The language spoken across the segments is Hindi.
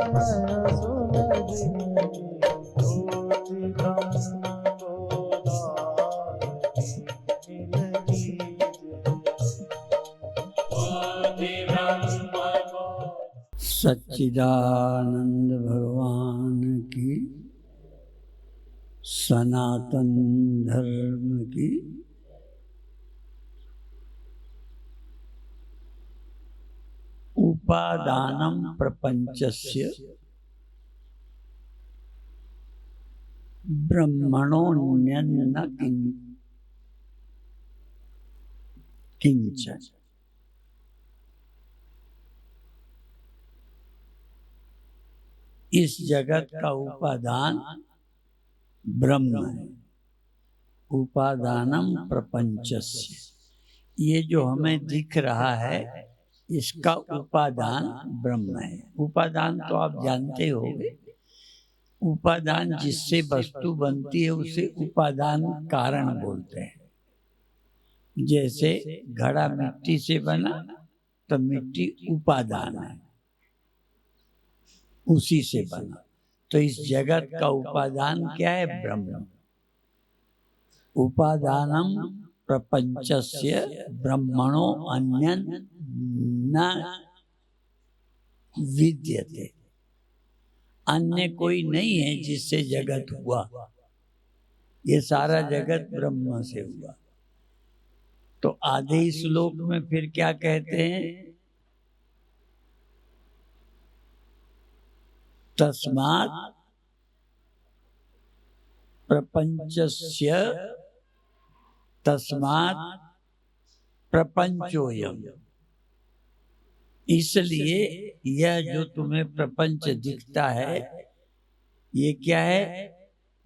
नयन सुनरी ज्योति ब्रह्म गोदावरी मिलगी सच्चिदानंद भगवान की, सनातन धर्म की उपादानं प्रपंचस्य ब्रह्मणोऽन्यन्न किंचन। इस जगत का उपादान ब्रह्म है। उपादानम प्रपंचस्य, ये जो हमें दिख रहा है इसका उपादान ब्रह्म है। उपादान तो आप जानते होंगे, उपादान जिससे वस्तु बनती है उसे उपादान कारण बोलते हैं। जैसे घड़ा मिट्टी से बना तो मिट्टी उपादान है, उसी से बना। तो इस जगत का उपादान क्या है? ब्रह्म। उपादानम प्रपंचस्य ब्रह्मणो अन्यन न विद्यते। अन्य कोई नहीं है जिससे जगत हुआ, ये सारा जगत ब्रह्म से हुआ। तो आधे श्लोक में फिर क्या कहते हैं? तस्मात् प्रपंचस्य तस्मात् प्रपंचोयम। इसलिए यह जो तुम्हें प्रपंच दिखता है ये क्या है?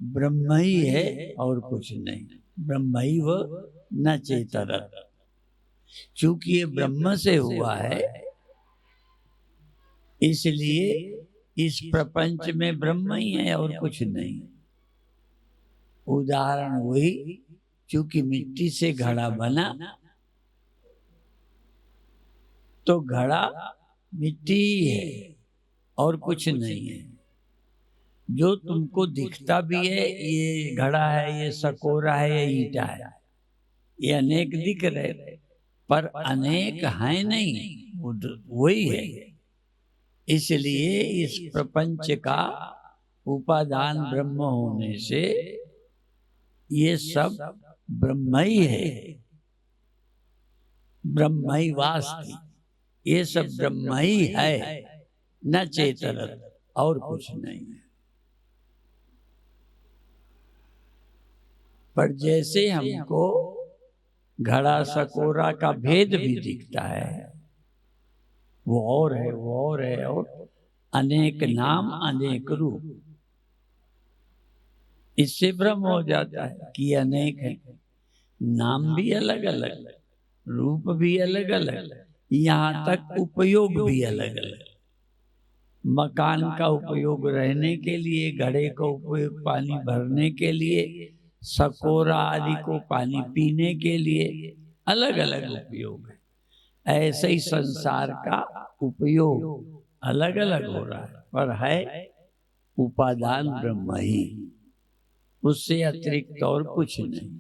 ब्रह्म ही है और कुछ नहीं। ब्रह्मैव न चेतरत्। चूंकि ये ब्रह्म से हुआ है इसलिए इस प्रपंच में ब्रह्म ही है और कुछ नहीं। उदाहरण वही, चूंकि मिट्टी से घड़ा बना तो घड़ा मिट्टी ही है और कुछ नहीं है। जो तुमको दिखता भी है ये घड़ा है, ये सकोरा है, ये ईंटा है, ये अनेक दिख रहे पर अनेक है नहीं, वही है। इसलिए इस प्रपंच का उपादान ब्रह्म होने से ये सब ब्रह्म ही है। ब्रह्म ही वास्ति, ये सब ब्रह्म ही है, न चेतरत्, और कुछ नहीं है। पर जैसे हमको घड़ा सकोरा का भेद भी दिखता है, वो और है, वो और है, और अनेक नाम अनेक रूप, इससे भ्रम हो जाता है कि अनेक है। नाम भी अलग अलग, रूप भी अलग अलग, यहाँ तक उपयोग भी अलग अलग। मकान का उपयोग रहने के लिए, घड़े का उपयोग पानी भरने के लिए, सकोरा आदि को पानी पीने के लिए, अलग अलग उपयोग है। ऐसे ही संसार का उपयोग अलग अलग हो रहा है, पर है उपादान ब्रह्म ही, उससे अतिरिक्त और कुछ नहीं।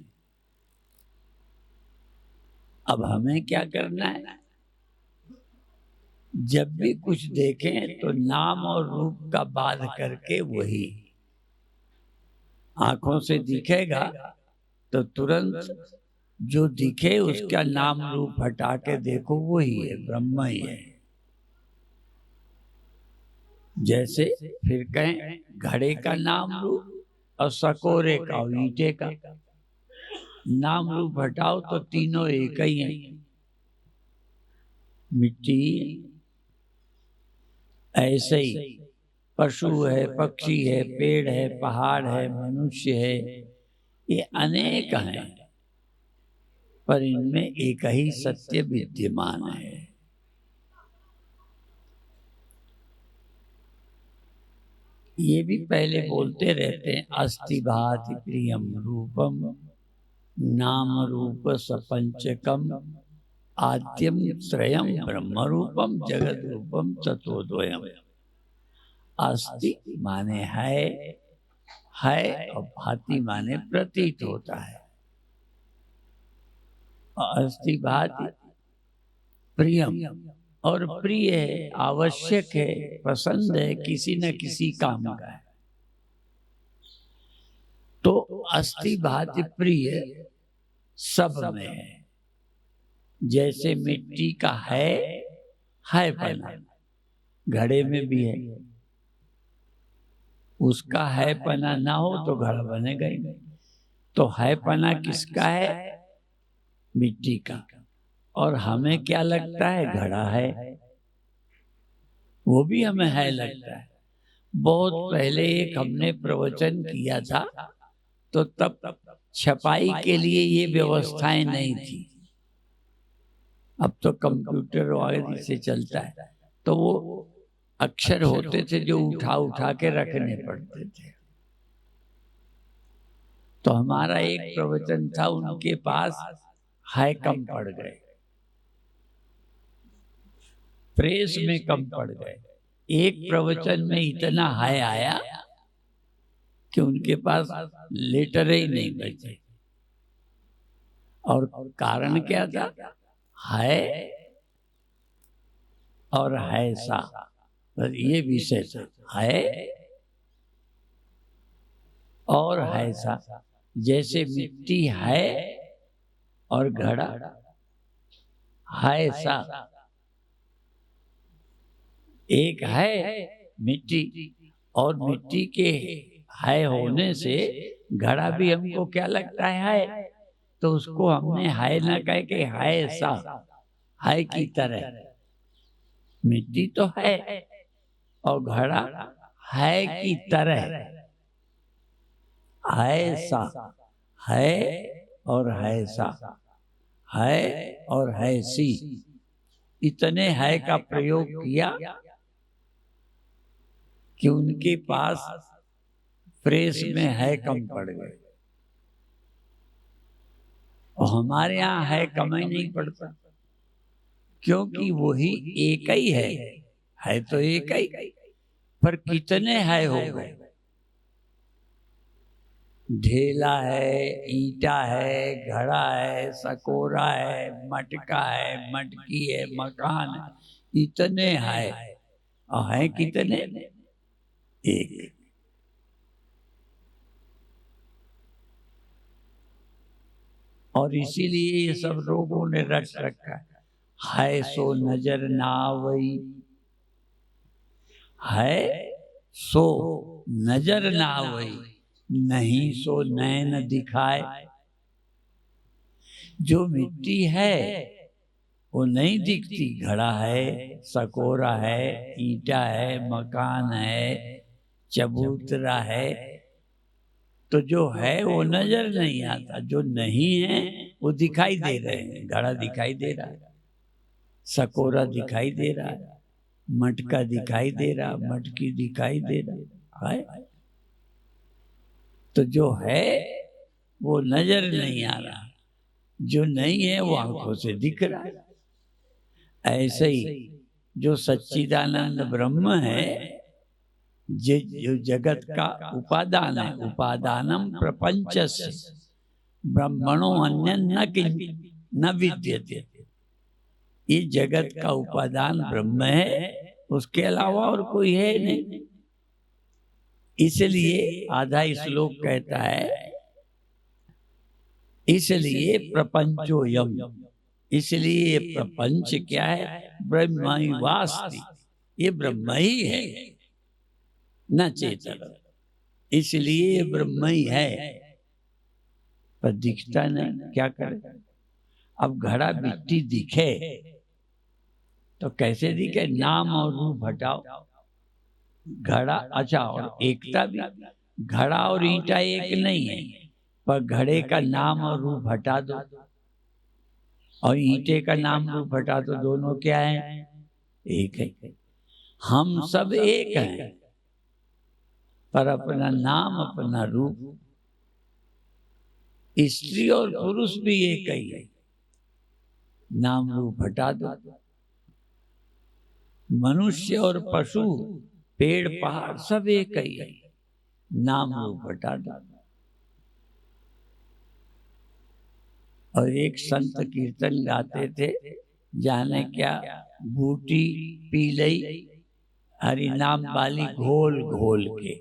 अब हमें क्या करना है? जब भी कुछ देखें तो नाम और रूप का बाध करके, वही आंखों से दिखेगा तो तुरंत जो दिखे उसका नाम रूप हटा के देखो, वही है, ब्रह्म ही है। जैसे फिर कहें घड़े का नाम रूप और सकोरे का और ईंटे का नाम रूप हटाओ तो तीनों एक ही हैं। मिट्टी ऐसे ही पशु है, पक्षी है, पेड़ है, पहाड़ है, मनुष्य है, ये अनेक हैं, पर इनमें एक ही सत्य विद्यमान है। ये भी पहले बोलते रहते हैं, अस्ति भाति प्रियम रूपम नाम रूप सपंचकम आद्यम त्रयम ब्रह्म रूपम जगत रूपम ततोद्वयम्। अस्ति माने है और भाति माने प्रतीत होता है। अस्ति भाति प्रियम, और प्रिय है, आवश्यक है, पसंद है, किसी न किसी काम का है। तो अस्ति भाति प्रिय सब में है। जैसे मिट्टी का है पना, घड़े में भी है। उसका है पना ना हो तो घड़ा बनेगा ही नहीं। तो है पना किसका है? मिट्टी का। और हमें क्या लगता है? घड़ा है, वो भी हमें है लगता है। बहुत पहले एक हमने प्रवचन किया था, तो तब छपाई के लिए ये व्यवस्थाएं नहीं थी। अब तो कंप्यूटर वगैरह से चलता है, तो वो अक्षर होते थे जो उठा उठा के रखने पड़ते थे। तो हमारा एक प्रवचन था, उनके पास है कम पड़ गए, प्रेस में कम पड़ गए। एक प्रवचन में इतना है आया कि उनके पास लेटर ही नहीं बचे। और कारण क्या था? है और है सा, बस ये विषय था। है और है सा। जैसे मिट्टी है और घड़ा है सा। एक है मिट्टी, और मिट्टी के है होने से घड़ा भी हमको क्या लगता है? तो उसको हमने है ना कह के है सा, है की तरह। मिट्टी तो है और घड़ा है की तरह, है सा, है और है सा, है और है सी। इतने है का प्रयोग किया कि उनके पास प्रेस में है कम पड़ गए। और हमारे यहाँ है कम ही नहीं पड़ता, क्योंकि वही एक ही है तो एक ही, पर कितने है हो गए। ढेला है, ईंटा है, घड़ा है, सकोरा है, मटका है, मटकी है, मकान है, इतने है। और है कितने? एक। और इसीलिए ये सब लोगों ने रट रखा है सो नजर ना आवई, है सो नजर ना आवई, नहीं सो नैन दिखाए। जो मिट्टी है वो नहीं दिखती। घड़ा है, सकोरा है, ईंटा है, मकान है, चबूतरा है, तो जो है वो नजर नहीं आता। जो नहीं है वो दिखाई दे रहे हैं। घड़ा दिखाई दे रहा है, सकोरा दिखाई दे रहा है, मटका दिखाई दे रहा, मटकी दिखाई दे रहा है। तो जो है वो नजर नहीं आ रहा, जो नहीं है वो आंखों से दिख रहा है। ऐसे ही जो सच्चिदानंद ब्रह्म है, जो जगत का उपादान है, उपादानम प्रपंचस्य ब्रह्मणो अन्य न विद्यते। ये जगत का उपादान ब्रह्म है, उसके अलावा और कोई है नहीं। इसलिए आधा श्लोक कहता है, इसलिए प्रपंचोयम, इसलिए प्रपंच क्या है? ब्रह्मैवास्ति, ये ब्रह्म ही है, न चेतन। इसलिए ब्रह्म ही है, पर दिखता नहीं। क्या करे? अब घड़ा मिट्टी दिखे तो कैसे दिखे? नाम और रूप हटाओ। घड़ा अच्छा, और एकता भी, घड़ा और ईंटा एक नहीं है, पर घड़े का नाम और रूप हटा दो और ईंटे का नाम रूप हटा दो, दोनों क्या है? एक है। हम सब एक हैं, पर अपना नाम, अपना रूप। स्त्री और पुरुष भी एक ही है, नाम रूप हटा दो। मनुष्य और पशु पेड़ पहाड़ सब एक ही है, नाम रूप हटा दो। और एक संत कीर्तन गाते थे, जाने क्या बूटी पी लई हरि नाम वाली घोल घोल के।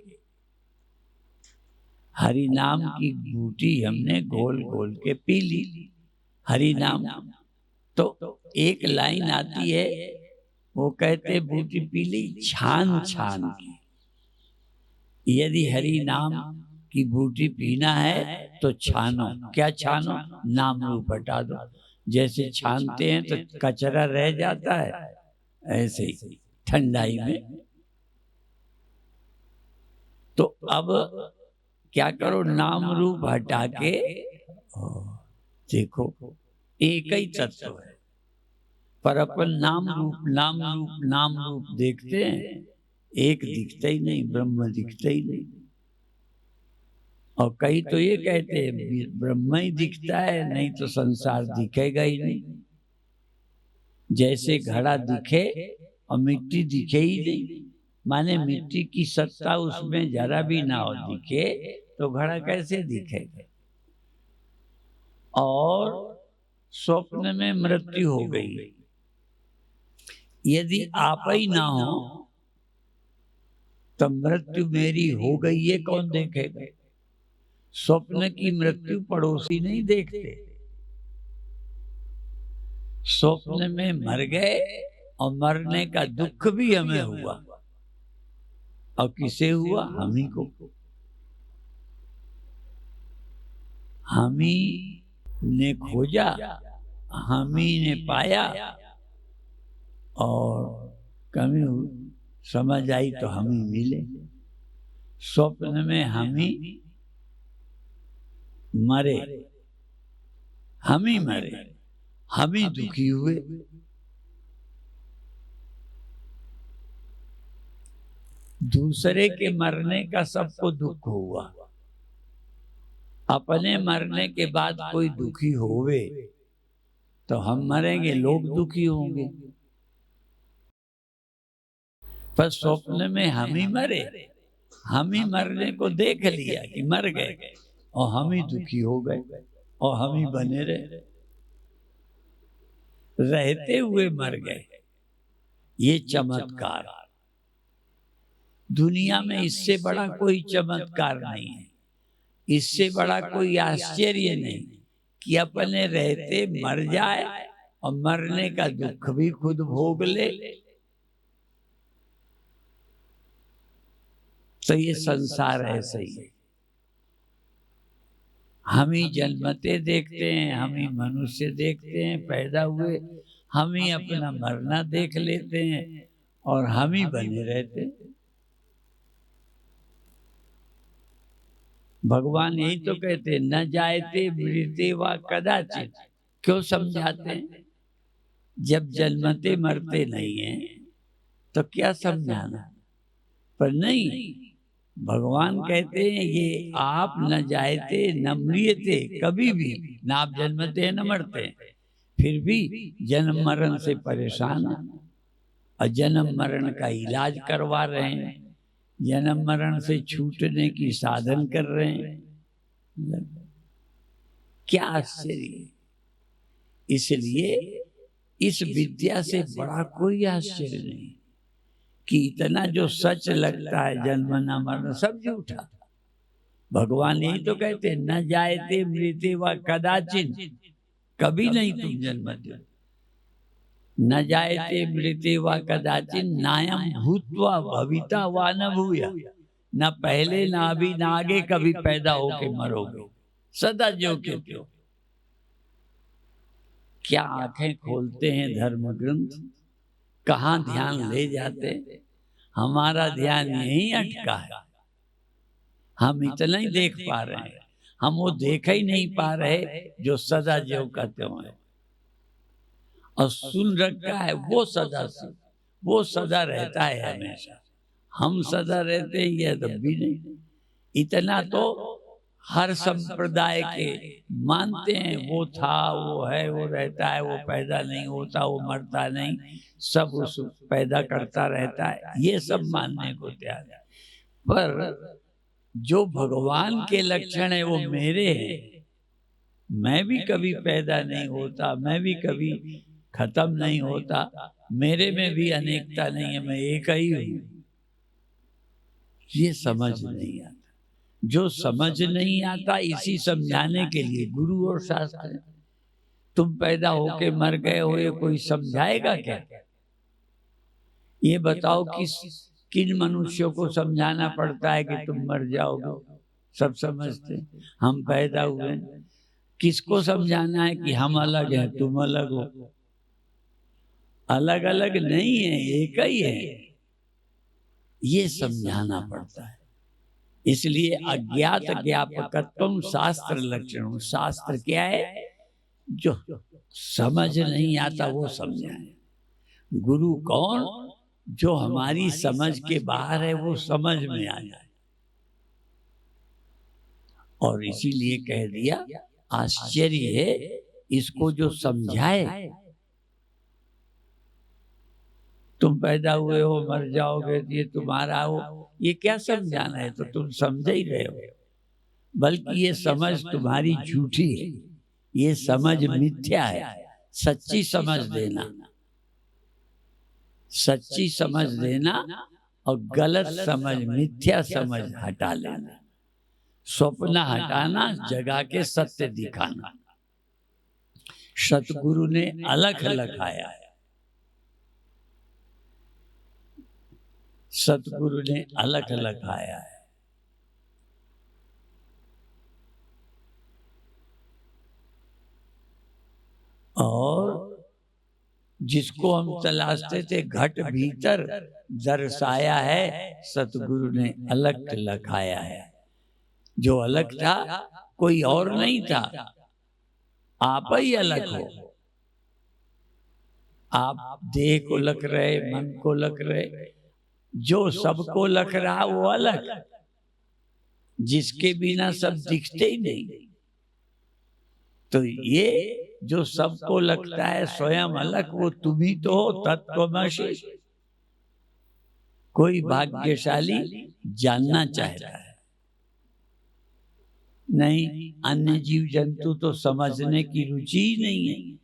हरि नाम की बूटी हमने घोल घोल के पी ली, हरि नाम। तो एक लाइन आती है, वो कहते बूटी पी ली छान छान की। यदि हरि नाम की बूटी पीना है तो छानो। क्या छानो? नाम रूप हटा दो। जैसे छानते हैं तो कचरा रह जाता है, ऐसे ही ठंडाई में। तो अब क्या करो, नाम रूप हटा के देखो एक ही तत्व है, पर अपन नाम रूप नाम रूप नाम रूप देखते हैं, एक दिखता ही नहीं, ब्रह्म दिखता ही नहीं। और कई तो ये कहते हैं ब्रह्म ही दिखता है, नहीं तो संसार दिखेगा ही नहीं। जैसे घड़ा दिखे और मिट्टी दिखे ही नहीं, माने मिट्टी की सत्ता उसमें जरा भी ना हो, दिखे तो घड़ा कैसे दिखेगा। और स्वप्न में मृत्यु हो गई, यदि आप ही ना हो तो मृत्यु मेरी हो गई ये कौन देखेगा। स्वप्न की मृत्यु पड़ोसी नहीं देखते। स्वप्न में मर गए और मरने का दुख भी हमें हुआ, और किसे हुआ? हम ही को। हम ही ने खोजा, हम ही ने पाया, और कमी समझ आई तो हम ही मिले। स्वप्न में हम ही मरे, हम ही मरे, हम ही दुखी हुए। दूसरे के मरने का सबको दुख हुआ, अपने मरने के बाद कोई दुखी होवे तो हम मरेंगे, लोग दुखी होंगे। पर स्वप्न में हम ही मरे, हम ही मरने को देख लिया कि मर गए, और हम ही दुखी हो गए, और हम ही बने रहे, रहते हुए मर गए। ये चमत्कार दुनिया में, इससे बड़ा कोई चमत्कार नहीं है, इससे बड़ा कोई आश्चर्य नहीं कि अपने रहते मर जाए और मरने का दुख भी खुद भोग ले। तो ये संसार ऐसा ही है। हम ही जन्मते देखते हैं, हम ही मनुष्य देखते हैं पैदा हुए, हम ही अपना मरना देख लेते हैं, और हम ही बने रहते हैं। भगवान यही तो कहते न जायते मृते वा कदाचित। क्यों समझाते हैं? जब जन्मते मरते नहीं है तो क्या समझाना। पर नहीं, भगवान कहते हैं ये आप न जायते न मृते, कभी भी ना आप जन्मते हैं न मरते हैं, फिर भी जन्म मरण से परेशान है, और जन्म मरण का इलाज करवा रहे हैं, जन्म मरण से छूटने की साधन कर रहे हैं। क्या आश्चर्य। इसलिए इस विद्या से बड़ा कोई आश्चर्य नहीं कि इतना जो सच लगता है जन्मना मरना सब झूठा। भगवान यही तो कहते न जायते मृते व कदाचिन, कभी नहीं तुम जन्मते। न जायते मृते व कदाचिन नायम भूत्वा भविता वा न भूया। न पहले ना अभी ना आगे कभी पैदा होके मरोगे, सदा ज्यो के त्यों। क्या आंखें खोलते हैं धर्म ग्रंथ, कहाँ ध्यान ले जाते। हमारा ध्यान यहीं अटका है, हम इतना ही देख पा रहे हैं, हम वो देख ही नहीं पा रहे जो सदा ज्यों का त्यों है। और सुन रखा है वो सदा से, वो सदा रहता है हमेशा। हम सदा रहते हैं यह तब भी नहीं। इतना तो हर संप्रदाय के मानते हैं वो था, वो है, वो रहता है, वो पैदा नहीं होता, वो मरता नहीं, सब उस पैदा करता रहता है, ये सब मानने को तैयार है। पर जो भगवान के लक्षण है वो मेरे हैं। मैं भी कभी पैदा नहीं होता, मैं भी कभी खत्म नहीं होता, मेरे में भी अनेकता नहीं है, मैं एक ही हूं। ये समझ नहीं आता। जो समझ नहीं आता, इसी समझाने के लिए गुरु और शास्त्र हैं। तुम पैदा होके मर गए हो, ये कोई समझाएगा क्या? ये बताओ किन मनुष्यों को समझाना पड़ता है कि तुम मर जाओगे? सब समझते हैं। हम पैदा हुए, किसको समझाना है कि हम अलग हैं, तुम अलग हो? अलग अलग नहीं है, एक ही है। ये समझाना पड़ता है। इसलिए अज्ञात ज्ञापकत्वम शास्त्र लक्षण। शास्त्र क्या है? जो समझ नहीं आता वो समझाए। गुरु कौन? जो हमारी समझ के बाहर है, वो समझ में आ जाए। और इसीलिए कह दिया, आश्चर्य है इसको जो समझाए। तुम पैदा हुए हो, मर जाओगे, ये तुम्हारा हो, ये क्या समझाना है? तो तुम समझ ही रहे हो। बल्कि ये समझ तुम्हारी झूठी है, ये समझ मिथ्या है। सच्ची समझ देना, सच्ची समझ देना और गलत समझ, मिथ्या समझ हटा लेना। स्वप्न हटाना, जगा के सत्य दिखाना। सतगुरु ने अलख लखाया है। सतगुरु ने अलख लखाया है। और जिसको हम तलाशते थे घट भीतर दर्शाया है, सतगुरु ने अलग लखाया है। जो अलग था कोई और नहीं था, आप ही अलग हो। आप देह को लख रहे, मन को लख रहे, जो सबको लख रहा वो अलग, जिसके बिना सब दिखते ही नहीं। तो ये जो सबको लगता है स्वयं अलग, वो तुम ही तो हो, तत्वमसि। कोई भाग्यशाली जानना चाहता है। नहीं, अन्य जीव जंतु तो समझने की रुचि ही नहीं है।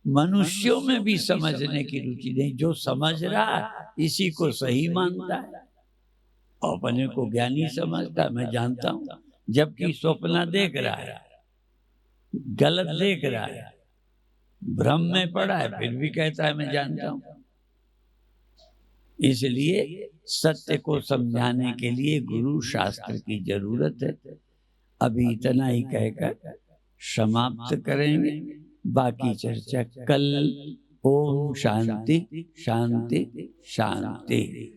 मनुष्यों में भी समझने की रुचि नहीं। जो समझ रहा इसी को सही मानता है, अपने को ज्ञानी समझता है, मैं जानता हूं, जबकि स्वप्न देख रहा है, गलत देख रहा है, भ्रम में पड़ा है, फिर भी कहता है मैं जानता हूं। इसलिए सत्य को समझाने के लिए गुरु शास्त्र की जरूरत है। अभी इतना ही कहकर समाप्त करेंगे, बाकी चर्चा कल। ओम शांति शांति शांति।